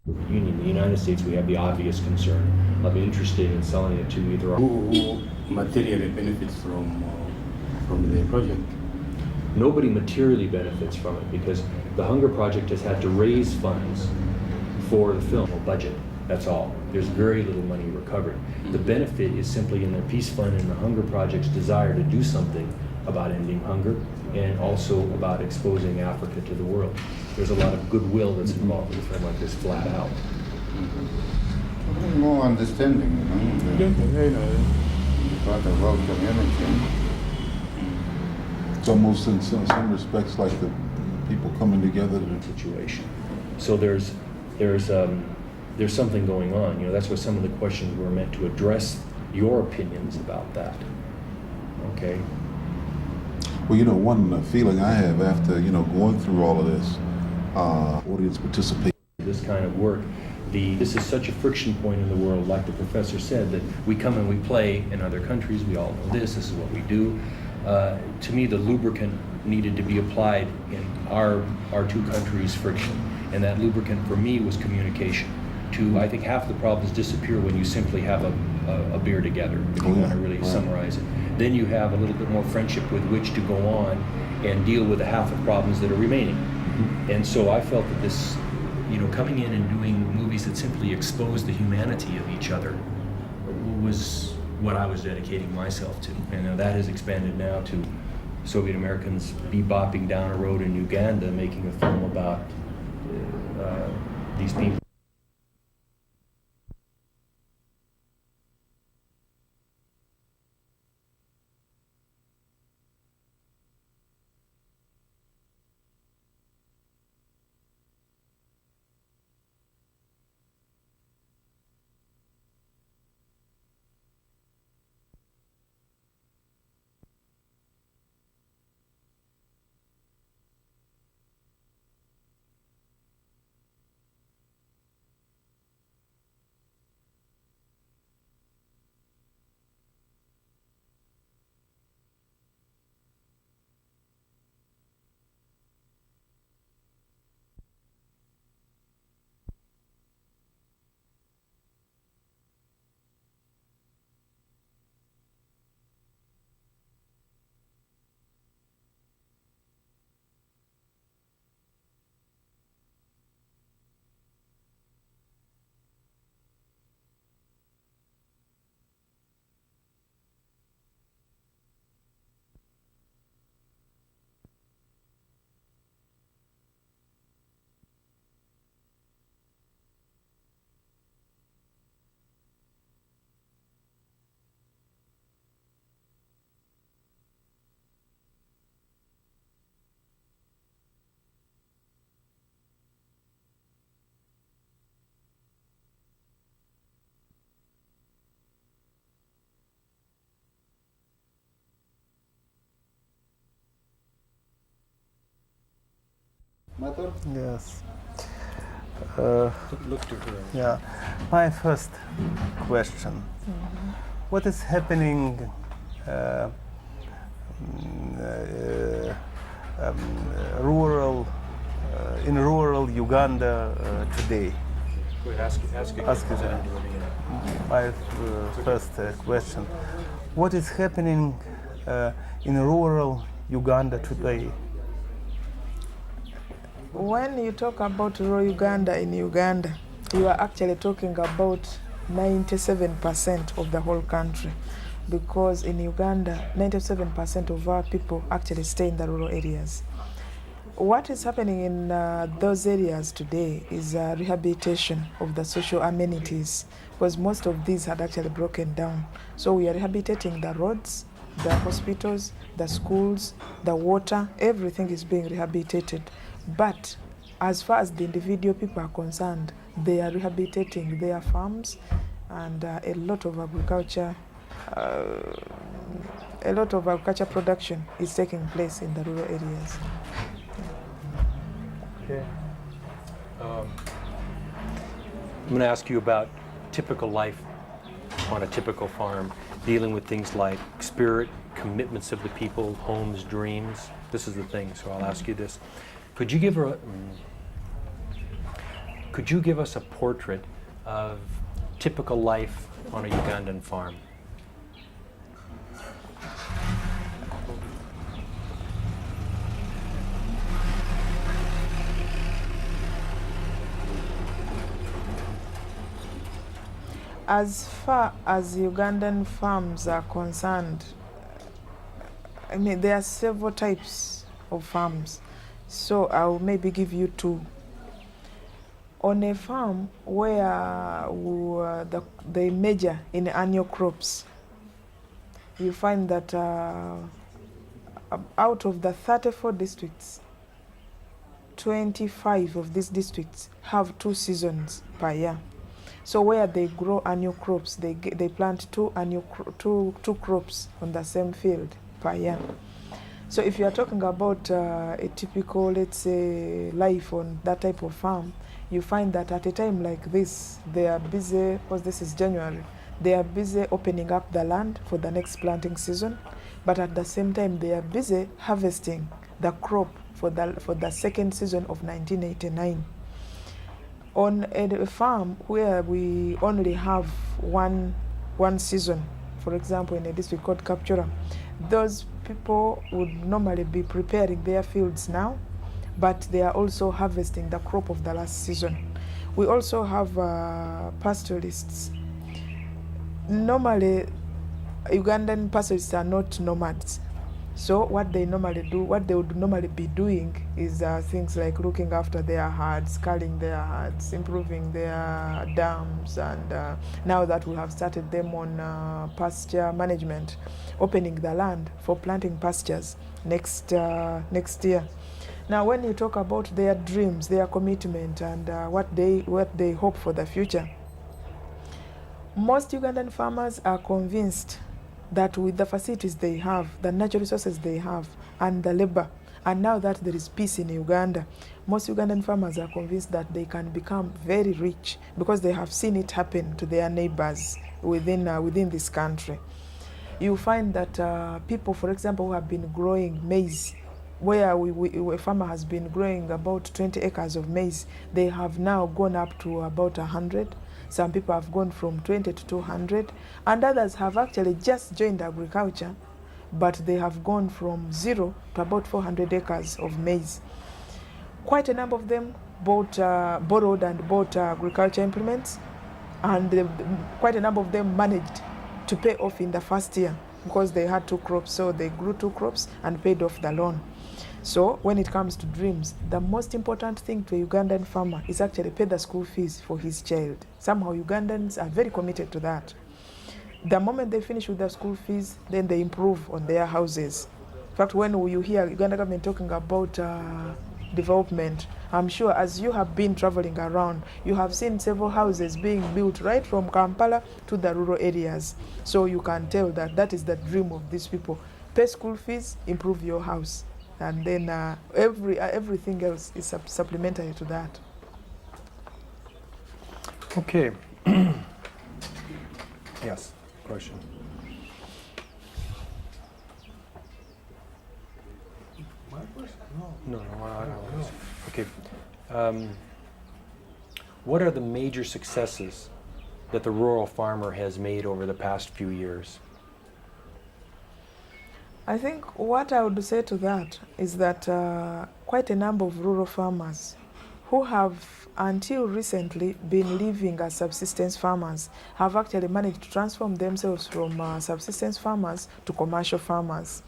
Union. In the United States, we have the obvious concern of interested in selling it to either. Who materially benefits from the project? Nobody materially benefits from it because the Hunger Project has had to raise funds for the film budget. That's all. There's very little money recovered. The benefit is simply in the Peace Fund and the Hunger Project's desire to do something about ending hunger and also about exposing Africa to the world. There's a lot of goodwill that's involved with a film like this, flat out. More understanding, about the world community. It's almost in some respects like the people coming together to Situation. So there's something going on. You know, that's what some of the questions were meant to address your opinions about that. Okay. Well, you know, one feeling I have after, going through all of this, audience participation. This kind of work, this is such a friction point in the world, like the professor said, that we come and we play in other countries, we all know this is what we do. To me, the lubricant needed to be applied in our two countries' friction. And that lubricant for me was communication. I think half the problems disappear when you simply have a beer together, if you want to really summarize it. Then you have a little bit more friendship with which to go on and deal with the half of problems that are remaining. And so I felt that this, coming in and doing movies that simply expose the humanity of each other was what I was dedicating myself to. And that has expanded now to Soviet Americans bebopping down a road in Uganda making a film about these people. Matter? Yes. Look to her. Yeah. My first question. What is happening in rural Uganda today? Wait, ask it. My first question. What is happening in rural Uganda today? When you talk about rural Uganda in Uganda, you are actually talking about 97% of the whole country, because in Uganda, 97% of our people actually stay in the rural areas. What is happening in those areas today is rehabilitation of the social amenities, because most of these had actually broken down. So we are rehabilitating the roads, the hospitals, the schools, the water, everything is being rehabilitated. But as far as the individual people are concerned, they are rehabilitating their farms, and a lot of agriculture production is taking place in the rural areas. Okay. I'm going to ask you about typical life on a typical farm, dealing with things like spirit, commitments of the people, homes, dreams. This is the thing, so I'll ask you this. Could you give her Could you give us a portrait of typical life on a Ugandan farm? As far as Ugandan farms are concerned, I mean, there are several types of farms. So I'll maybe give you two. On a farm where they major in annual crops, you find that out of the 34 districts, 25 of these districts have 2 seasons per year. So where they grow annual crops, they plant two crops on the same field per year. So if you are talking about a typical, let's say, life on that type of farm, you find that at a time like this, they are busy, because this is January, they are busy opening up the land for the next planting season, but at the same time they are busy harvesting the crop for the second season of 1989. On a farm where we only have one season, for example, in a district called Kapchora, those people would normally be preparing their fields now, but they are also harvesting the crop of the last season. We also have pastoralists. Normally, Ugandan pastoralists are not nomads. So what they would normally be doing is things like looking after their herds, culling their herds, improving their dams, and now that we have started them on pasture management, opening the land for planting pastures next year. Now, when you talk about their dreams, their commitment, and what they hope for the future, most Ugandan farmers are convinced that with the facilities they have, the natural resources they have, and the labor, and now that there is peace in Uganda, most Ugandan farmers are convinced that they can become very rich because they have seen it happen to their neighbors within this country. You find that people, for example, who have been growing maize, where a farmer has been growing about 20 acres of maize, they have now gone up to about 100. Some people have gone from 20 to 200, and others have actually just joined agriculture, but they have gone from 0 to about 400 acres of maize. Quite a number of them borrowed and bought agriculture implements, and quite a number of them managed to pay off in the first year because they had 2 crops, so they grew 2 crops and paid off the loan. So when it comes to dreams, the most important thing to a Ugandan farmer is actually pay the school fees for his child. Somehow Ugandans are very committed to that. The moment they finish with the school fees, then they improve on their houses. In fact, when you hear Uganda government talking about development, I'm sure as you have been traveling around, you have seen several houses being built right from Kampala to the rural areas. So you can tell that that is the dream of these people. Pay school fees, improve your house. And then everything else is supplementary to that. Okay. Yes, question. My question? No, I don't. Okay. What are the major successes that the rural farmer has made over the past few years? I think what I would say to that is that quite a number of rural farmers who have until recently been living as subsistence farmers have actually managed to transform themselves from subsistence farmers to commercial farmers,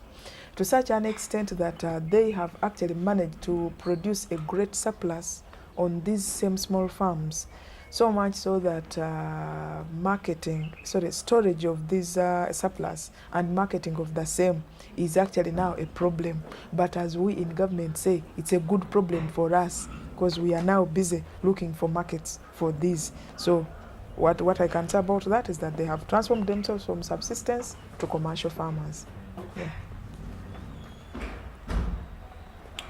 to such an extent that they have actually managed to produce a great surplus on these same small farms. So much so that storage of this surplus and marketing of the same is actually now a problem. But as we in government say, it's a good problem for us because we are now busy looking for markets for these. So what I can say about that is that they have transformed themselves from subsistence to commercial farmers. Yeah.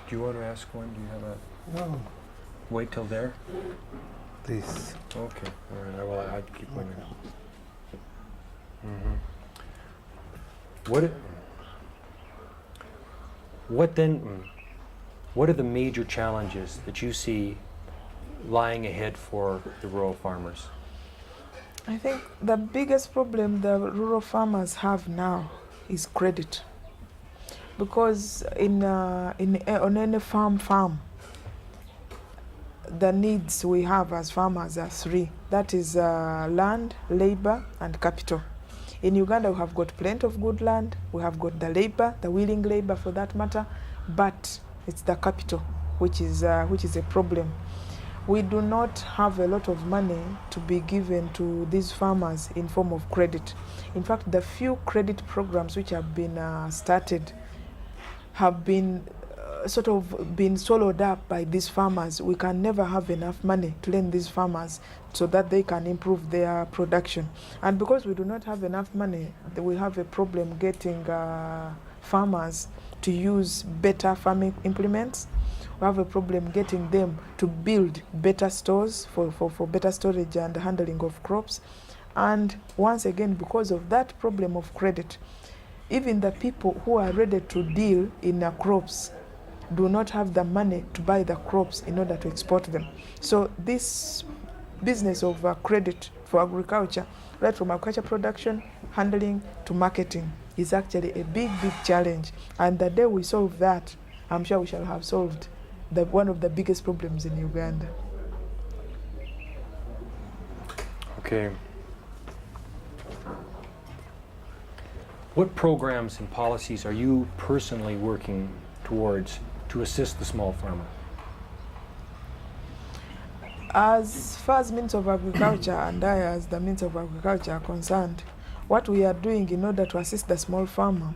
Do you want to ask one? Do you have a... No, Wait till there? please. Okay. All right. I'll keep going. What are the major challenges that you see lying ahead for the rural farmers? I think the biggest problem the rural farmers have now is credit, because on any farm, the needs we have as farmers are three. That is land, labor, and capital. In Uganda, we have got plenty of good land. We have got the labor, the willing labor for that matter, but it's the capital which is a problem. We do not have a lot of money to be given to these farmers in form of credit. In fact, the few credit programs which have been started have been sort of been swallowed up by these farmers. We can never have enough money to lend these farmers so that they can improve their production. And because we do not have enough money, we have a problem getting farmers to use better farming implements. We have a problem getting them to build better stores for better storage and handling of crops. And once again, because of that problem of credit, even the people who are ready to deal in crops do not have the money to buy the crops in order to export them. So this business of credit for agriculture, right from agriculture production, handling to marketing, is actually a big challenge. And the day we solve that, I'm sure we shall have solved one of the biggest problems in Uganda. Okay. What programs and policies are you personally working towards to assist the small farmer? As far as means of agriculture and I as the means of agriculture are concerned, what we are doing in order to assist the small farmer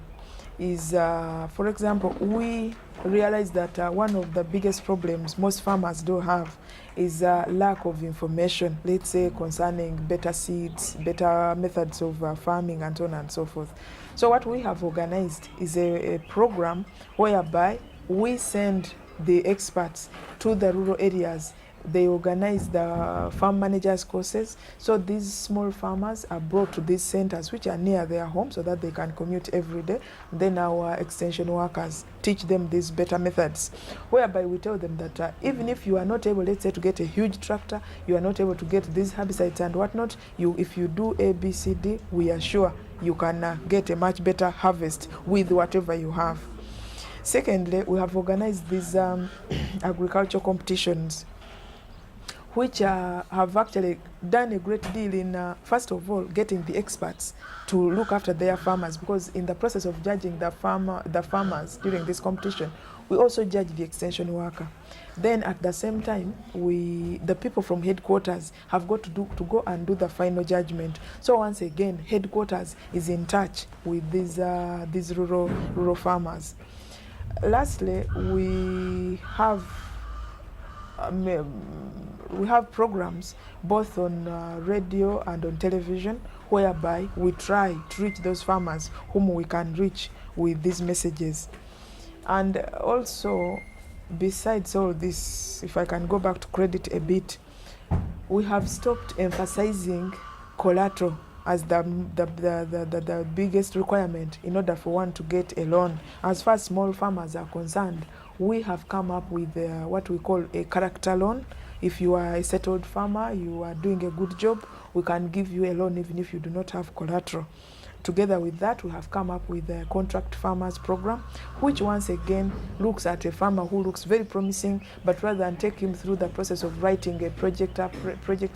is, for example, we realize that one of the biggest problems most farmers do have is lack of information, let's say concerning better seeds, better methods of farming, and so on and so forth. So what we have organized is a program whereby we send the experts to the rural areas. They organize the farm managers courses. So these small farmers are brought to these centers which are near their home so that they can commute every day. Then our extension workers teach them these better methods, whereby we tell them that even if you are not able, let's say, to get a huge tractor, you are not able to get these herbicides and whatnot, if you do A, B, C, D, we are sure you can get a much better harvest with whatever you have. Secondly, we have organized these agricultural competitions, which have actually done a great deal in, first of all, getting the experts to look after their farmers, because in the process of judging the farmers during this competition, we also judge the extension worker. Then at the same time, the people from headquarters have got to go and do the final judgment. So once again, headquarters is in touch with these rural farmers. Lastly, we have programs both on radio and on television, whereby we try to reach those farmers whom we can reach with these messages. And also, besides all this, if I can go back to credit a bit, we have stopped emphasizing collateral as the biggest requirement in order for one to get a loan. As far as small farmers are concerned, we have come up with what we call a character loan. If you are a settled farmer, you are doing a good job, we can give you a loan even if you do not have collateral. Together with that, we have come up with a contract farmers program, which once again looks at a farmer who looks very promising, but rather than take him through the process of writing a project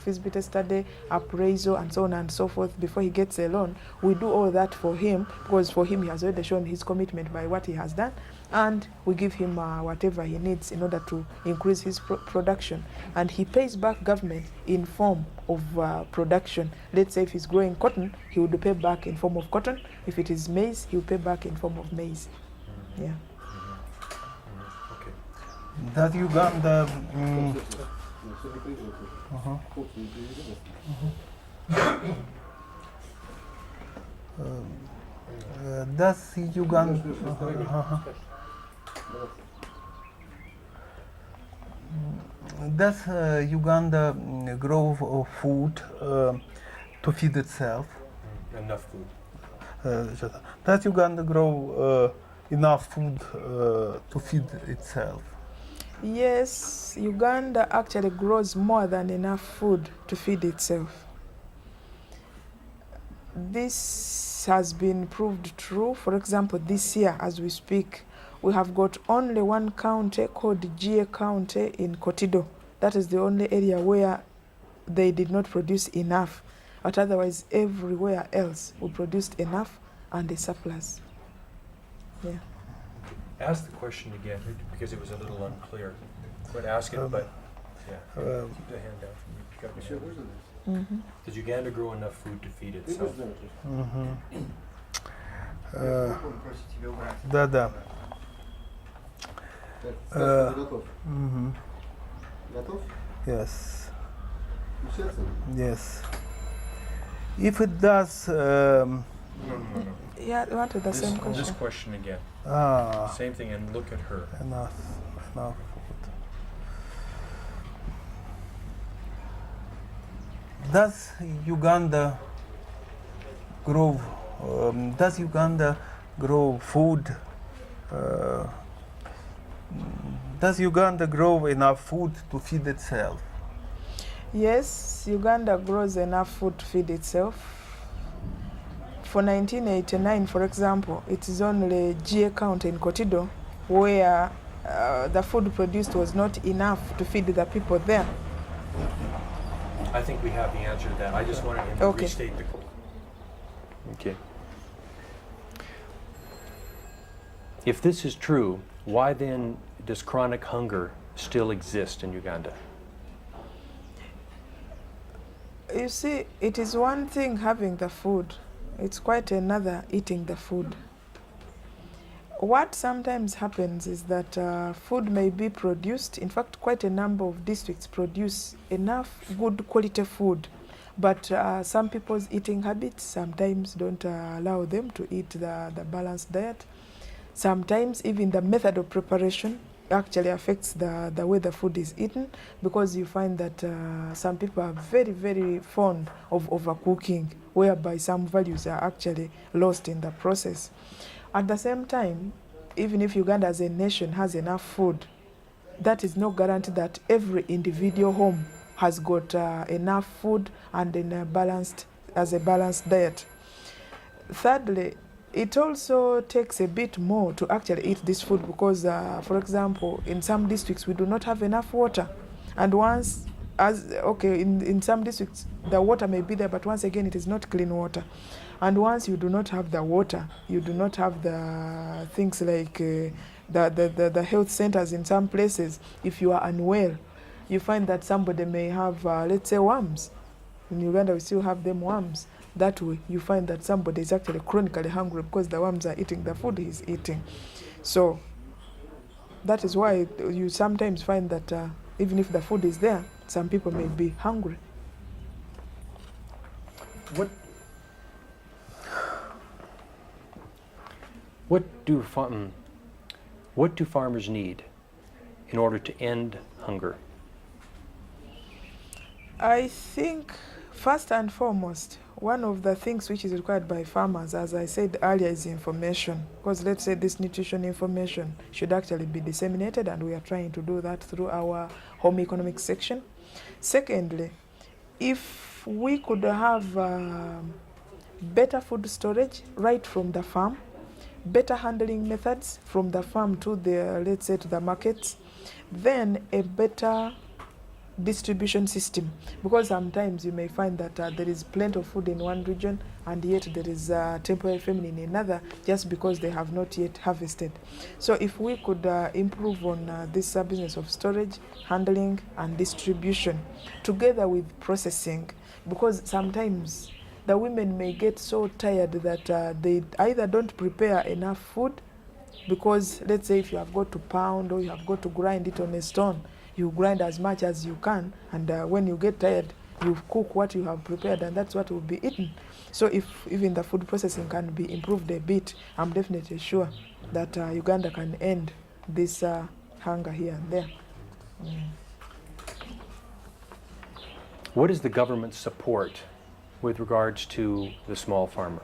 feasibility study, appraisal, and so on and so forth before he gets a loan, we do all that for him, because for him he has already shown his commitment by what he has done, and we give him whatever he needs in order to increase his production, and he pays back government in form of production. Let's say if he's growing cotton, he would pay back in form of cotton. If it is maize, he will pay back in form of maize. Yeah. Okay. That Uganda. Does Uganda. Does Uganda grow food to feed itself? Enough food. Does Uganda grow enough food to feed itself? Yes, Uganda actually grows more than enough food to feed itself. This has been proved true. For example, this year, as we speak, we have got only one county called GA County in Kotido. That is the only area where they did not produce enough. But otherwise, everywhere else, we produced enough and a surplus. Yeah. Ask the question again, because it was a little unclear. Quit asking, but, yeah. Um, The handout. You got the handout. Mm-hmm. Does Uganda grow enough food to feed itself? Да. Готов. Мгм. Готов? Yes. Включаться? Yes. If it does, No. Yeah, I wanted the same This question. question again. Same thing, and look at her. enough food. Does Uganda grow? Does Uganda grow food? Does Uganda grow enough food to feed itself? Yes, Uganda grows enough food to feed itself. For 1989, for example, it is only GA County in Kotido where the food produced was not enough to feed the people there. I think we have the answer to that. I just wanted him to Okay. restate the. Okay. If this is true, why then does chronic hunger still exist in Uganda? You see, it is one thing having the food, it's quite another eating the food. What sometimes happens is that food may be produced. In fact, quite a number of districts produce enough good quality food, but some people's eating habits sometimes don't allow them to eat the balanced diet. Sometimes even the method of preparation actually affects the way the food is eaten, because you find that some people are very, very fond of overcooking, whereby some values are actually lost in the process. At the same time, even if Uganda as a nation has enough food, that is no guarantee that every individual home has got enough food and in a balanced diet. Thirdly, it also takes a bit more to actually eat this food because, for example, in some districts we do not have enough water, and in some districts the water may be there, but once again it is not clean water. And once you do not have the water, you do not have the things like the health centers in some places. If you are unwell, you find that somebody may have, let's say, worms. In Uganda, we still have them worms. That way, you find that somebody is actually chronically hungry because the worms are eating the food he's eating. So that is why you sometimes find that even if the food is there, some people may be hungry. What do farmers need in order to end hunger? I think first and foremost, one of the things which is required by farmers, as I said earlier, is information. Because let's say this nutrition information should actually be disseminated, and we are trying to do that through our home economics section. Secondly, if we could have better food storage right from the farm, better handling methods from the farm to let's say to the markets, then a better distribution system, because sometimes you may find that there is plenty of food in one region and yet there is temporary famine in another, just because they have not yet harvested. So if we could improve on this business of storage, handling and distribution together with processing, because sometimes the women may get so tired that they either don't prepare enough food, because let's say if you have got to pound or you have got to grind it on a stone, you grind as much as you can, and when you get tired, you cook what you have prepared, and that's what will be eaten. So if even the food processing can be improved a bit, I'm definitely sure that Uganda can end this hunger here and there. What is the government's support with regards to the small farmer?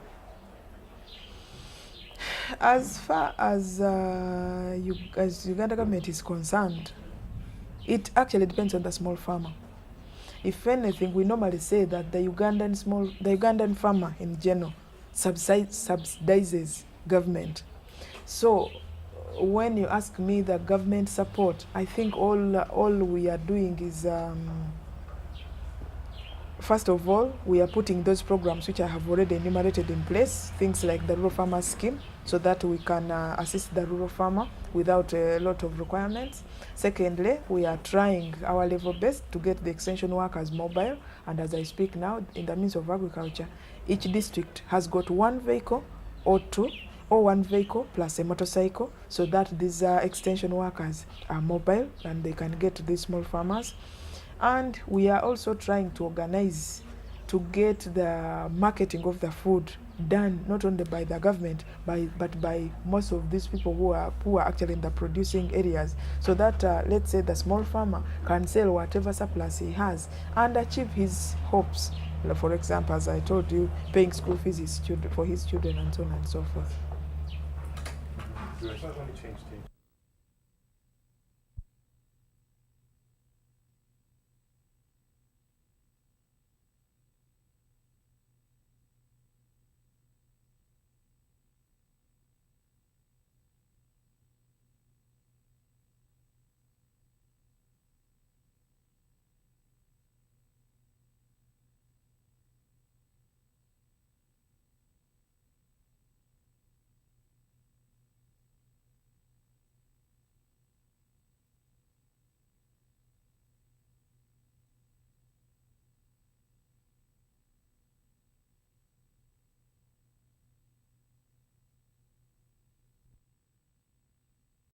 As far as Uganda government is concerned, It actually depends on the small farmer. If anything, we normally say that the Ugandan farmer in general subsidizes government. So when you ask me the government support, I think all we are doing is first of all, we are putting those programs which I have already enumerated in place, things like the rural farmer scheme, so that we can assist the rural farmer without a lot of requirements. Secondly, we are trying our level best to get the extension workers mobile, and as I speak now, in the Ministry of Agriculture, each district has got one vehicle or two, or one vehicle plus a motorcycle, so that these extension workers are mobile and they can get to these small farmers. And we are also trying to organize to get the marketing of the food done not only by the government but by most of these people who are actually in the producing areas, so that let's say the small farmer can sell whatever surplus he has and achieve his hopes. For example, as I told you, paying school fees for his children and so on and so forth. Let me change teams.